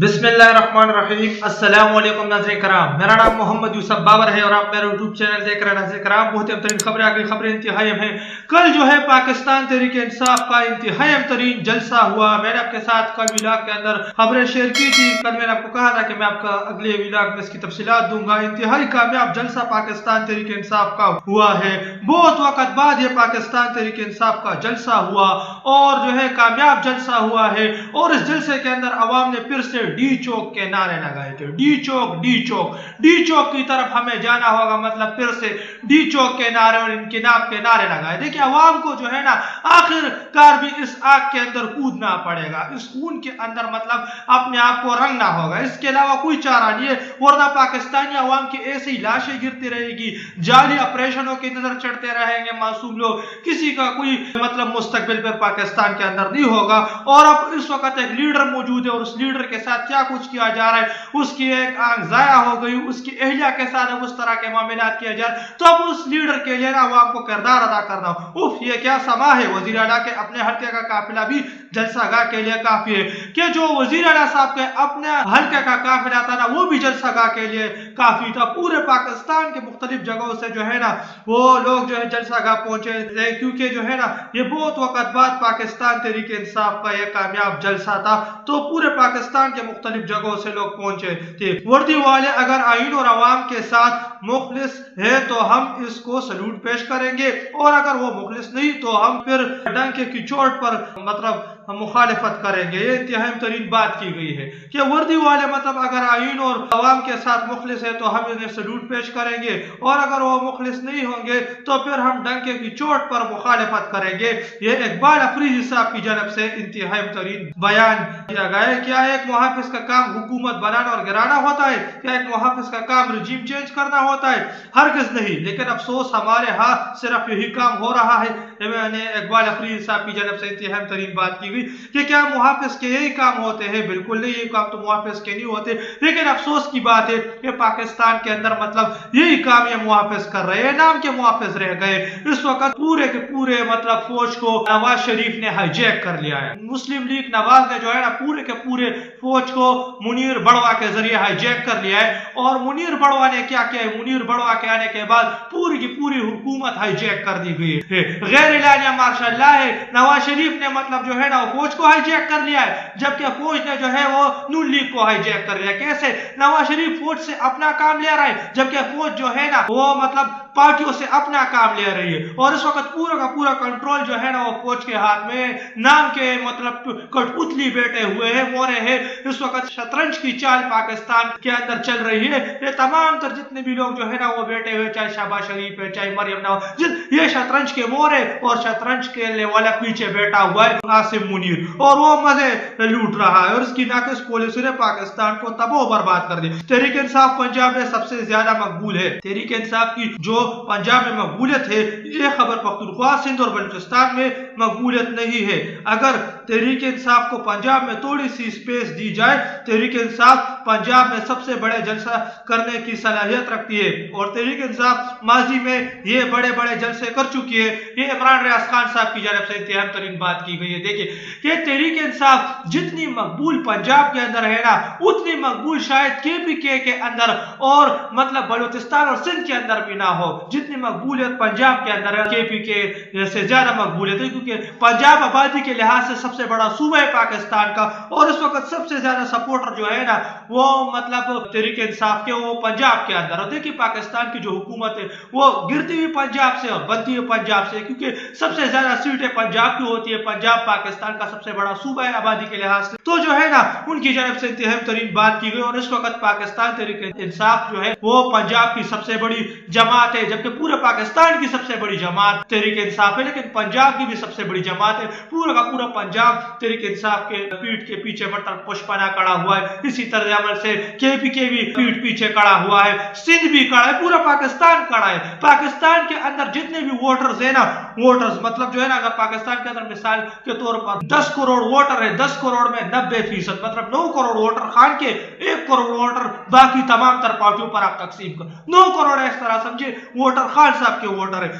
بسم اللہ الرحمن الرحیم۔ السلام علیکم ناظرین کرام، میرا نام محمد یوسف بابر ہے اور آپ میرا یوٹیوب چینل دیکھ رہے ہیں۔ ناظرین کرام، بہت اہم ترین خبریں آگئی، خبریں انتہائی اہم ہیں۔ کل جو ہے پاکستان تحریک انصاف کا انتہائی اہم ترین جلسہ ہوا۔ میں نے آپ کے ساتھ کل ولاگ کے اندر خبریں شیئر کی تھی۔ کل میں نے آپ کو کہا تھا کہ میں آپ کا اگلے ولاگ میں اس کی تفصیلات دوں گا۔ انتہائی کامیاب جلسہ پاکستان تحریک انصاف کا ہوا ہے۔ بہت وقت بعد یہ پاکستان تحریک انصاف کا جلسہ ہوا اور جو ہے کامیاب جلسہ ہوا ہے، اور اس جلسے کے اندر عوام نے پھر سے ڈی چوک کے نعرے لگائے تھے۔ ڈی چوک ڈی چوک ڈی چوک کی طرف ہمیں جانا ہوگا، مطلب پھر سے ڈی چوک کے نعرے اور انقلاب کے نعرے لگائے۔ دیکھیں عوام کو جو ہے نا آخر کار بھی اس آگ کے اندر کودنا پڑے گا، اس خون کے اندر مطلب اپنے آپ کو رنگنا ہوگا، اس کے علاوہ کوئی چارہ نہیں ہے، ورنہ پاکستانی عوام کی ایسی لاشیں گرتی رہے گی، جعلی آپریشنوں کی نظر چڑھتے رہیں گے معصوم لوگ، کسی کا کوئی مطلب مستقبل پر پاکستان کے اندر نہیں ہوگا۔ اور اب اس وقت ایک لیڈر موجود ہے اور اس لیڈر کے ساتھ کیا کچھ کیا جا رہا ہے، اس کی ایک آنکھ ضائع ہو گئی، اس کی اہلیہ کے ساتھ اب اس طرح کے معاملات کیا جا رہا ہے، تو اب اس لیڈر کے لیے نا عوام کو کردار ادا کرنا ہو۔ اف یہ کیا سما ہے، وزیر اعلیٰ کے اپنے حلقے کا قافلہ بھی جلسہ گاہ کے لیے کافی ہے، کہ جو وزیر اعلیٰ صاحب کے اپنے حلقے کا قافلہ تھا نا وہ بھی جلسہ گاہ کے لیے کافی تھا۔ پورے پاکستان کے مختلف جگہوں سے جو ہے نا وہ لوگ جو ہے جلسہ گاہ پہنچے تھے، کیونکہ جو ہے نا یہ بہت وقت بعد پاکستان تحریک انصاف کا یہ کامیاب جلسہ تھا، تو پورے پاکستان کے مختلف جگہوں سے لوگ پہنچے تھے۔ وردی والے اگر آئین اور عوام کے ساتھ مخلص ہے تو ہم اس کو سلوٹ پیش کریں گے، اور اگر وہ مخلص نہیں تو ہم پھر ڈنکے کی چوٹ پر مطلب مخالفت کریں گے۔ یہ انتہائی ترین بات کی گئی ہے کہ وردی والے مطلب اگر آئین اور عوام کے ساتھ مخلص ہے تو ہم انہیں سلوٹ پیش کریں گے، اور اگر وہ مخلص نہیں ہوں گے تو پھر ہم ڈنکے کی چوٹ پر مخالفت کریں گے۔ یہ اقبال افریدی صاحب کی جانب سے انتہائی ترین بیان کیا گیا ہے۔ کیا ایک محافظ کا کام حکومت بنانا اور گرانا ہوتا ہے؟ کیا ایک محافظ کا کام رجیم چینج کرنا ہوتا ہے؟ ہرگز نہیں، لیکن افسوس ہمارے ہاں صرف یہی کام ہو رہا ہے۔ میں نے اقبال افریدی صاحب کی جانب سے انتہائی ترین بات کی گئی کہ کیا محافظ کے یہی کام ہوتے ہیں؟ بالکل نہیں، یہ کام تو محافظ کے نہیں ہوتے، لیکن افسوس کی بات ہے کہ پاکستان کے اندر مطلب یہی کام یہ محافظ کر رہے ہیں، نام کے محافظ رہ گئے۔ اس وقت پورے کے پورے مطلب فوج کو نواز شریف نے ہائی جیک کر لیا ہے۔ مسلم لیگ نواز نے جو ہے نا پورے کے پورے فوج کو منیر بڑوا کے ذریعے ہائی جیک کر لیا ہے، اور منیر بڑوا نے کیا کیا ہے، منیر بڑوا کے آنے کے بعد پوری کی پوری حکومت ہائی جیک کر دی گئی ہے۔ غیر اعلانیہ مارشل اللہ ہے، نواز شریف نے مطلب جو ہے نا فوج کو ہائی جیک کر لیا ہے، جبکہ فوج نے جو ہے وہ نون لیگ کو ہائی جیک کر لیا۔ کیسے؟ نواز شریف فوج سے اپنا کام لے رہا ہے، جبکہ فوج جو ہے نا وہ مطلب پارٹیوں سے اپنا کام لے رہی ہے، اور اس وقت پورا کا پورا کنٹرول جو ہے نا وہ فوج کے ہاتھ میں، نام کے مطلب کٹپتلی بیٹھے ہوئے ہیں، مورے ہیں۔ اس وقت شطرنج کی چال پاکستان کے اندر چل رہی ہے۔ یہ تمام تر جتنے بھی لوگ جو ہے نا وہ بیٹھے ہوئے، چاہے شہباز شریف ہے، چاہے مریم نواز، یہ شطرنج کے مورے، اور شطرنج کے والا پیچھے بیٹھا ہوا ہے عاصم منیر، اور وہ مزے لوٹ رہا ہے، اور اس کی ناقص پالیسی نے پاکستان کو تباہ و برباد کر دیا۔ تحریک انصاف پنجاب میں سب سے زیادہ مقبول ہے۔ تحریک انصاف کی جو پنجاب میں مقبولیت ہے، یہ خیبر پختونخوا، سندھ اور بلوچستان میں مقبولیت نہیں ہے۔ اگر تحریک انصاف کو پنجاب میں تھوڑی سی سپیس دی جائے، تحریک انصاف پنجاب میں سب سے بڑے جلسہ کرنے کی صلاحیت رکھتی ہے، اور تحریک انصاف ماضی میں یہ بڑے بڑے جلسے کر چکی ہے۔ یہ عمران ریاض خان صاحب کی جانب سے انتہائی ترین بات کی گئی ہے۔ دیکھیں کہ تحریک انصاف جتنی مقبول پنجاب کے اندر ہے نا، اتنی مقبول شاید کے پی کے اندر اور مطلب بلوچستان اور سندھ کے اندر بھی نہ ہو، جتنی مقبولیت پنجاب کے اندر ہے کے پی کے سے زیادہ مقبولیت ہے، کیونکہ پنجاب آبادی کے لحاظ سے سب سے بڑا صوبہ ہے پاکستان کا، اور اس وقت سب سے زیادہ سپورٹر جو ہے نا وہ مطلب تحریک انصاف کے وہ پنجاب کے اندر ہے۔ دیکھیے پاکستان کی جو حکومت ہے وہ گرتی ہوئی پنجاب سے اور بنتی ہوئی پنجاب سے، کیونکہ سب سے زیادہ سیٹیں پنجاب کی ہوتی ہے، پنجاب پاکستان کا سب سے بڑا صوبہ ہے آبادی کے لحاظ سے، تو جو ہے نا ان کی جانب سے انتہائی ترین بات کی گئی۔ اور اس وقت پاکستان تحریک انصاف جو ہے وہ پنجاب کی سب سے بڑی جماعت ہے، جبکہ پورے پاکستان کی سب سے بڑی جماعت تحریک انصاف ہے، لیکن پنجاب کی بھی سب سے بڑی جماعت ہے۔ پورا کا پورا پنجاب تحریک انصاف کے پیٹ کے پیچھے مطلب پشپنا کڑا ہوا ہے، اسی طرز عمل سے کے پی کے بھی پیٹ پیچھے کڑا ہوا ہے، سندھ بھی کڑا ہے، پورا پاکستان کڑا ہے۔ پاکستان کے اندر جتنے بھی ووٹرز ہیں نا، ووٹرز مطلب جو ہے نا اگر پاکستان کے اندر مثال کے طور پر 10 کروڑ ووٹر ہے، 10 کروڑ میں 90% مطلب 9 کروڑ ووٹر خان کے، 1 کروڑ ووٹر باقی تمام تر پارٹیوں پر آپ تقسیم کر، 9 کروڑ اس طرح سمجھے ووٹر خان صاحب کے ووٹر ہے،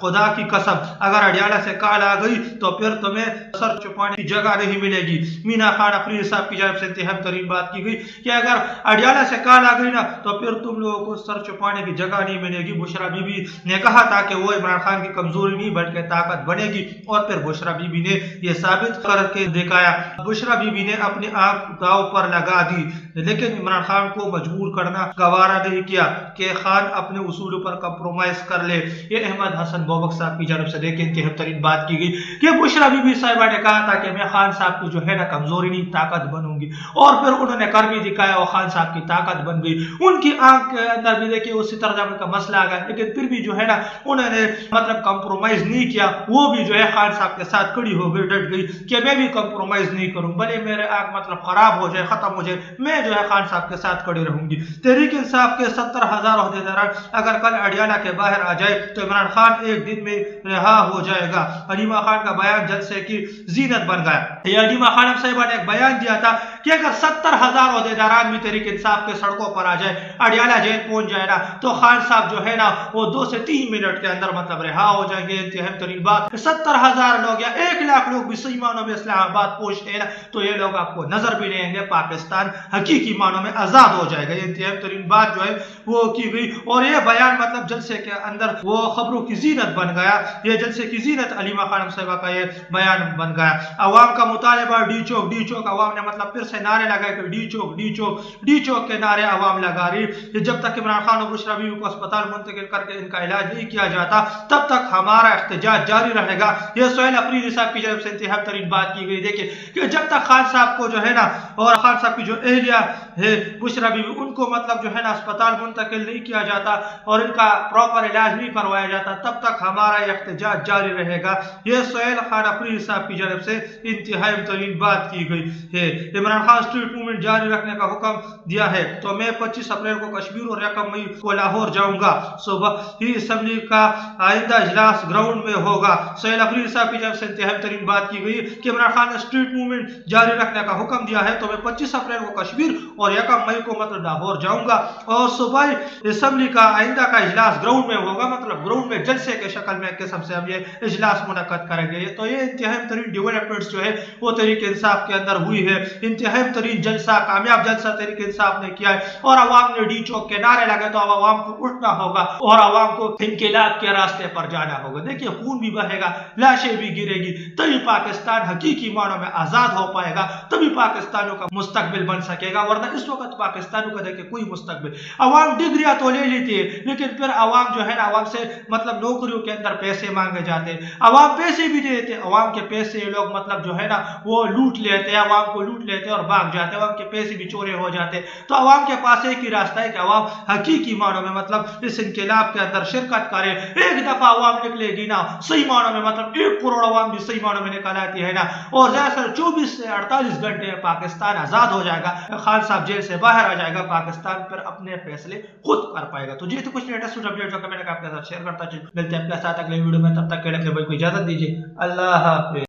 خدا کی قسم اگر اڈیالہ سے کال آ گئی تو پھر تمہیں سر چھپانے کی جگہ نہیں ملے گی. مینا خان افریدی صاحب کی جانب سے انتہائی ترین بات کی گئی کہ اگر اڈیالہ سے کال آ گئی نا تو پھر تم لوگوں کو سر چھپانے کی جگہ نہیں ملے گی. بشرا بی بی نے کہا تھا کہ وہ عمران خان کی کمزوری نہیں بلکہ طاقت بنے گی اور پھر بشرا بی بی نے یہ ثابت کر کے دکھایا. بشرا بی بی نے اپنی آنکھ داؤ پر لگا دی لیکن عمران خان کو مجبور کرنا گوارا نہیں کیا کہ خان اپنے اصولوں پر کمپرومائز کر لے. یہ احمد حسن بوبک صاحب کی جانب سے دیکھیں انتہائی ترین بات کی گئی کہ بشرا بی بی صاحبہ نے کہا تھا کہ میں خان صاحب کی جو ہے نا کمزوری نہیں طاقت بنوں گی اور پھر انہوں نے کر بھی دکھایا اور خان صاحب کی طاقت بن گئی. ان کی آنکھ کے اندر بھی دیکھیں اسی طرح کا مسئلہ آ گیا لیکن پھر بھی جو ہے نا انہوں نے مطلب کمپرومائز نہیں کیا. وہ بھی جو ہے خان صاحب کے ساتھ کھڑی ہو گئی ڈٹ گئی کہ میں بھی کمپرومائز نہیں کروں بھلے میرے آنکھ مطلب خراب ہو جائے ختم ہو جائے میں جو ہے خان صاحب کے ساتھ کھڑی رہوں گی. تحریک انصاف کے 70,000 عہدیداران اگر کل اڈیالہ کے باہر آ جائے تو عمران خان ایک دن میں رہا ہو جائے گا. حلیمہ خان کا بیان جلسے کی زینت بن گیا. یہ حلیمہ خان صاحبہ نے ایک بیان دیا تھا کہ اگر 70,000 عہدیداران بھی تحریک انصاف کے سڑکوں پر آ جائے اڈیالہ جیل پہنچ جائے نا تو خان صاحب جو ہے نا وہ 2 سے 3 منٹ کے اندر مطلب رہا ہو جائیں گے. انتہائی ترین بات 70,000 لوگ یا 1 لاکھ لوگ بھی صحیح معنوں میں اسلام آباد پہنچتے ہیں نا تو یہ لوگ آپ کو نظر بھی نہیں آئیں گے. پاکستان حقیقی معنوں میں آزاد ہو جائے گا. یہ انتہائی ترین بات جو ہے وہ کی گئی اور یہ بیان مطلب جلسے کے اندر وہ خبروں کی زینت بن گیا. یہ جلسے کی زینت حلیمہ خانم صاحبہ کا یہ بیان بن گیا. عوام کا مطالبہ ڈی چوک عوام نے مطلب پھر سے نعرے لگائے کہ ڈی چوک کے نعرے عوام لگا رہی. جب تک عمران خان اور بشرا بیوی کو اسپتال منتقل کر کے ان کا علاج نہیں کیا جاتا تب تک ہمارا احتجاج جاری رہے گا. یہ سہیل افریدی صاحب کی جانب سے انتہائی ترین بات کی گئی. دیکھیں کہ جب تک خان صاحب کو جو ہے نا اور خان صاحب کی جو اہلیہ ہے بشرا بیوی ان کو مطلب جو ہے نا اسپتال منتقل نہیں کیا جاتا اور ان کا پراپر علاج نہیں کروایا جاتا تب تک ہمارا یہ احتجاج جاری رہے گا. یہ سہیل خان افریدی صاحب کی جانب سے انتہائی ترین بات کی گئی ہے. عمران خان اسٹریٹ موومنٹ جاری رکھنے کا حکم دیا ہے تو میں 25 اپریل کو کشمیر اور 1 مئی کو لاہور جاؤں گا. صبح ہی اسمبلی کا آئندہ اجلاس گراؤنڈ میں ہوگا. سہیل افریدی صاحب کی جانب سے انتہائی ترین بات کی گئی کہ عمران خان نے اسٹریٹ موومنٹ جاری رکھنے کا حکم دیا ہے تو میں 25 اپریل کو کشمیر اور 1 مئی کو مطلب لاہور جاؤں گا اور صبح اسمبلی کا آئندہ کا اجلاس گراؤنڈ میں ہوگا. مطلب گراؤنڈ میں جلسے کے شکل میں قسم سے ہم یہ اجلاس منعقد کریں گے. تو یہ انتہائی ترین ڈیولپمنٹس جو ہے وہ تحریک انصاف کے اندر ہوئی ہے. انتہائی ترین جلسہ کامیاب جلسہ تحریک انصاف نے کیا ہے اور عوام نے ڈی چوک کے نعرے لگے تو اب عوام کو اٹھنا ہوگا اور عوام کو انقلاب کے راستے پر جانا ہوگا. دیکھیے خون بھی بہے گا لاشیں بھی گرے گی تبھی پاکستان حقیقی معنوں میں آزاد ہو پائے گا تبھی پاکستانوں کا مستقبل بن سکے گا. ورنہ اس وقت پاکستانوں کا دیکھیں کوئی مستقبل عوام ڈگریاں تو لے لیتی ہے لیکن پھر عوام جو ہے نا عوام سے مطلب نوکریوں کے اندر پیسے مانگے جاتے ہیں. عوام پیسے بھی دیتے عوام کے پیسے لوگ مطلب جو ہے نا وہ لوٹ لیتے ہیں عوام کو لوٹ لیتے اور بھاگ جاتے ہیں. عوام کے پیسے بھی چورے ہو جاتے. تو عوام کے پاس ایک ہی راستہ ہے کہ عوام حقیقی معنوں میں مطلب اس انقلاب کے اندر شرکت کرے. ایک دفعہ عوام نکلے گی نا صحیح معنوں میں مطلب 1 کروڑ عوام بھی صحیح معنوں میں نکل آتی ہے نا اور زیادہ سے 24 سے 48 گھنٹے پاکستان آزاد ہو جائے گا. خان صاحب جیل سے باہر آ جائے گا. پاکستان پر اپنے فیصلے خود کر پائے گا. تو جی تو کچھ لیٹسٹ اپڈیٹ جو کمنٹ آپ کے ساتھ شیئر کرتا ملتے ہیں آپ کے ساتھ اگلے ویڈیو میں. تب تک کے لیے کوئی اجازت دیجیے. اللہ حافظ.